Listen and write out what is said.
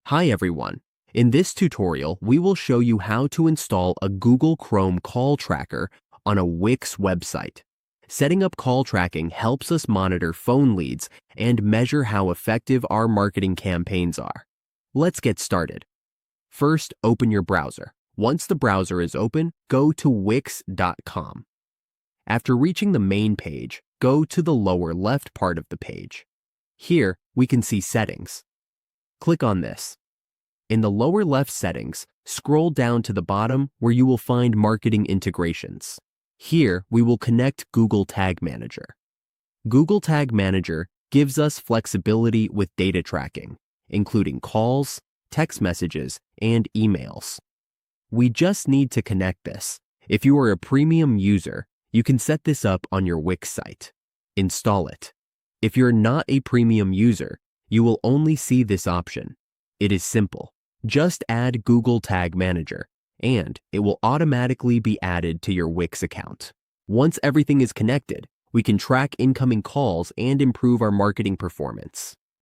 Hi everyone. In this tutorial, we will show you how to install a Google Chrome call tracker on a Wix website. Setting up call tracking helps us monitor phone leads and measure how effective our marketing campaigns are. Let's get started. First, open your browser. Once the browser is open, go to wix.com. After reaching the main page, go to the lower left part of the page. Here, we can see settings. Click on this. In the lower left settings, scroll down to the bottom where you will find marketing integrations. Here, we will connect Google Tag Manager. Google Tag Manager gives us flexibility with data tracking, including calls, text messages, and emails. We just need to connect this. If you are a premium user, you can set this up on your Wix site. Install it. If you're not a premium user, you will only see this option. It is simple. Just add Google Tag Manager, and it will automatically be added to your Wix account. Once everything is connected, we can track incoming calls and improve our marketing performance.